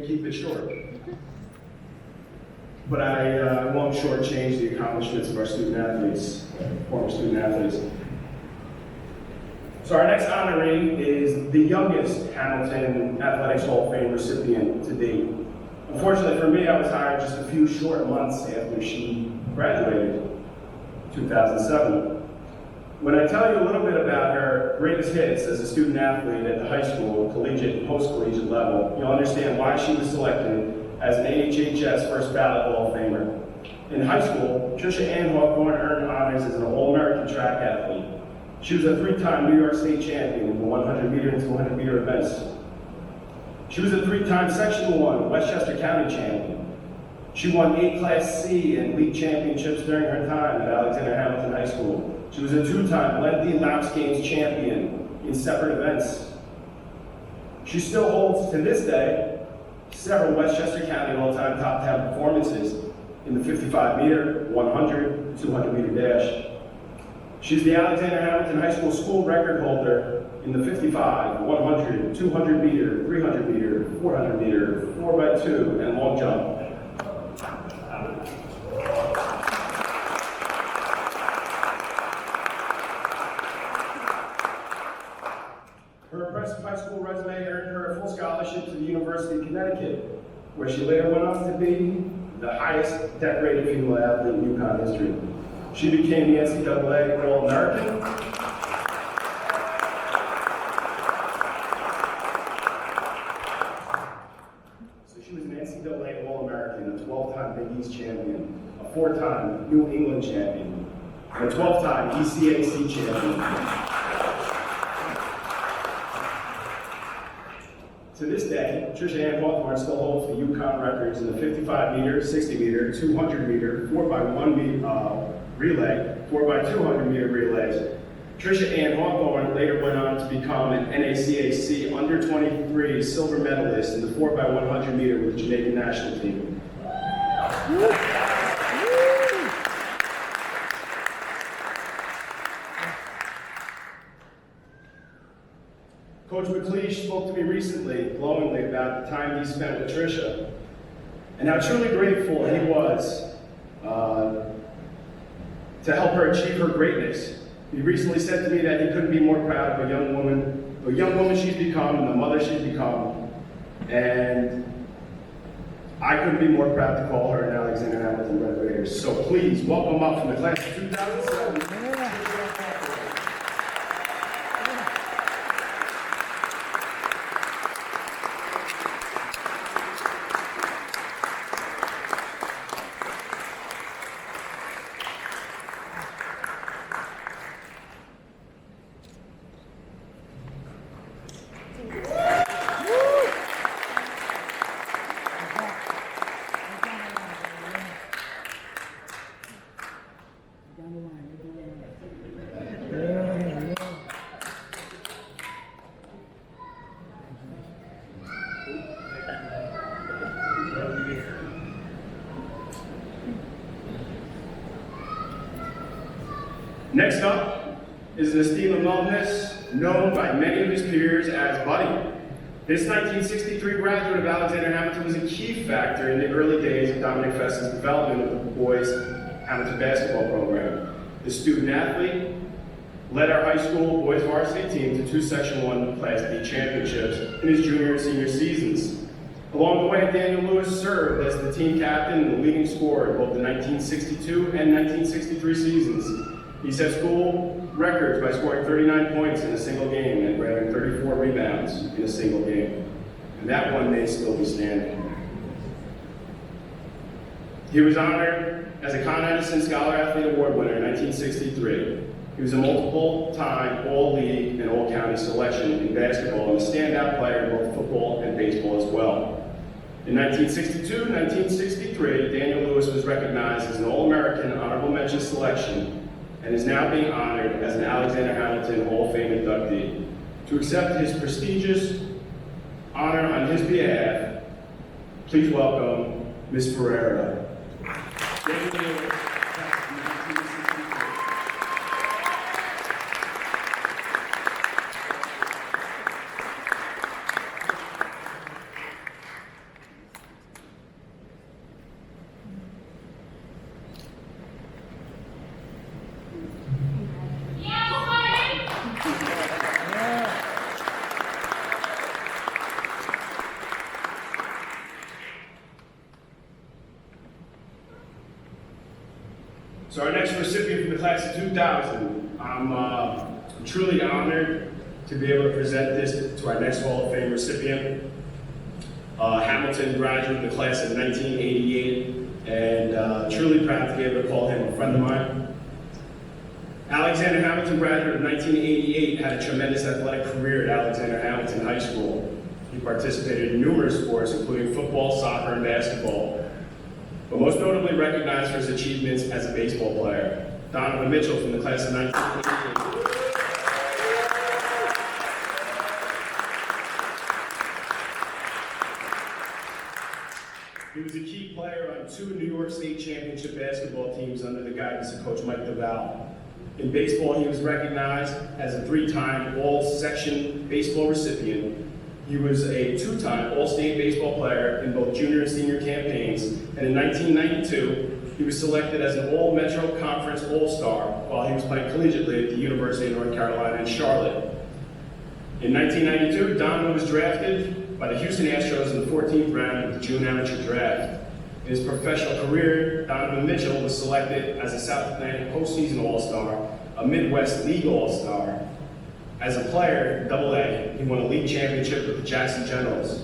Keep it short. But I won't shortchange the accomplishments of our student athletes, former student athletes. So our next honoree is the youngest Hamilton Athletics Hall of Fame recipient to date. Unfortunately for me, I was hired just a few short months after she graduated, 2007. When I tell you a little bit about her greatest hits as a student athlete at the high school, collegiate, and post-collegiate level, you'll understand why she was selected as an AHHS First Ballot Hall of Famer. In high school, Trisha Ann Hawthorne earned honors as an All-American track athlete. She was a three-time New York State champion in the 100-meter and 200-meter events. She was a three-time Section 1 Westchester County champion. She won 8 Class C and league championships during her time at Alexander Hamilton High School. She was a two-time Lengthy Lapse Games champion in separate events. She still holds, to this day, several Westchester County all-time top 10 performances in the 55-meter, 100, 200-meter dash. She's the Alexander Hamilton High School school record holder in the 55, 100, 200-meter, 300-meter, 400-meter, 4x2, and long jump. Her impressive high school resume earned her a full scholarship to the University of Connecticut, where she later went on to be the highest decorated female athlete in UConn history. She became the NCAA All-American. So she was an NCAA All-American, a 12-time Big East champion, a 4-time New England champion, and a 12-time ECAC champion. To this day, Trisha Ann Hawthorne still holds the UConn records in the 55-meter, 60-meter, 200-meter, 4x1 relay, 4x200-meter relays. Trisha Ann Hawthorne later went on to become an NACAC under-23 silver medalist in the 4x100-meter with the Jamaican national team. Coach McLeish spoke to me recently, glowingly, about the time he spent with Trisha, and how truly grateful he was to help her achieve her greatness. He recently said to me that he couldn't be more proud of a young woman she's become, and the mother she's become, and I couldn't be more proud to call her an Alexander Hamilton Red Raiders. So please, welcome up from the class of 2007. Next up is an esteemed alumnus known by many of his peers as Buddy. This 1963 graduate of Alexander Hamilton was a key factor in the early days of Dominic Fess's development of the boys' Hamilton basketball program. The student athlete led our high school boys varsity team to 2 Section 1 Class D championships in his junior and senior seasons. Along the way, Daniel Lewis served as the team captain and the leading scorer in both the 1962 and 1963 seasons. He set school records by scoring 39 points in a single game and grabbing 34 rebounds in a single game. And that one may still be standing. He was honored as a Con Edison Scholar Athlete Award winner in 1963. He was a multiple-time All-League and All-County selection in basketball and a standout player in both football and baseball as well. In 1962 and 1963, Daniel Lewis was recognized as an All-American Honorable Mention selection and is now being honored as an Alexander Hamilton Hall of Fame inductee. To accept his prestigious honor on his behalf, please welcome Ms. Ferreira. So our next recipient from the class of 2000, I'm truly honored to be able to present this to our next Hall of Fame recipient. Hamilton graduated in the class of 1988, and truly proud to be able to call him a friend of mine. Alexander Hamilton graduate of 1988, had a tremendous athletic career at Alexander Hamilton High School. He participated in numerous sports, including football, soccer, and basketball, but most notably recognized for his achievements as a baseball player. Donovan Mitchell from the class of 1988. He was a key player on 2 New York State championship basketball teams under the guidance of Coach Mike DeVal. In baseball, he was recognized as a 3-time All-Section baseball recipient. He was a 2-time All-State baseball player in both junior and senior campaigns, and in 1992, he was selected as an All-Metro Conference All-Star while he was playing collegiately at the University of North Carolina in Charlotte. In 1992, Donovan was drafted by the Houston Astros in the 14th round of the June amateur draft. In his professional career, Donovan Mitchell was selected as a South Atlantic postseason All-Star, a Midwest League All-Star. As a player, AA, he won a league championship with the Jackson Generals.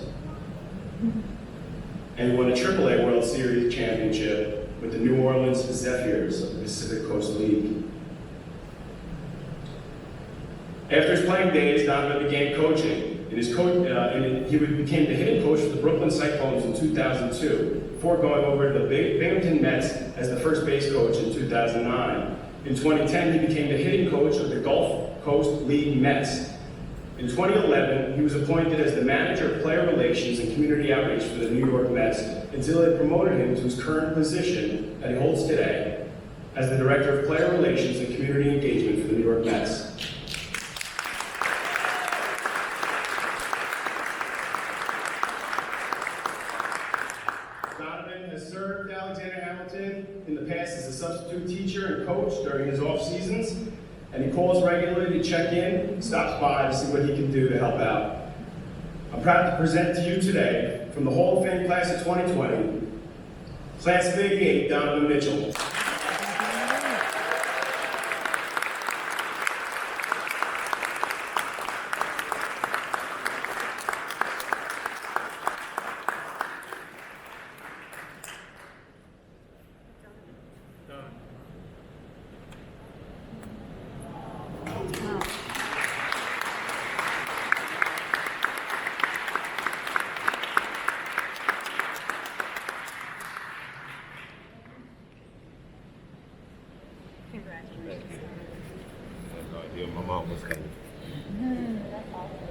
And he won a AAA World Series championship with the New Orleans Zephyrs of the Pacific Coast League. After his playing days, Donovan began coaching. He became the hitting coach for the Brooklyn Cyclones in 2002, before going over to the Binghamton Mets as the first base coach in 2009. In 2010, he became the hitting coach of the Gulf Coast League Mets. In 2011, he was appointed as the manager of player relations and community outreach for the New York Mets until they promoted him to his current position that he holds today as the director of player relations and community engagement for the New York Mets. Donovan has served Alexander Hamilton in the past as a substitute teacher and coach during his off seasons, and he calls regularly to check in, stops by to see what he can do to help out. I'm proud to present to you today, from the Hall of Fame class of 2020, class of 88, Donovan Mitchell. Congratulations. I had no idea my mom was coming. That's awesome.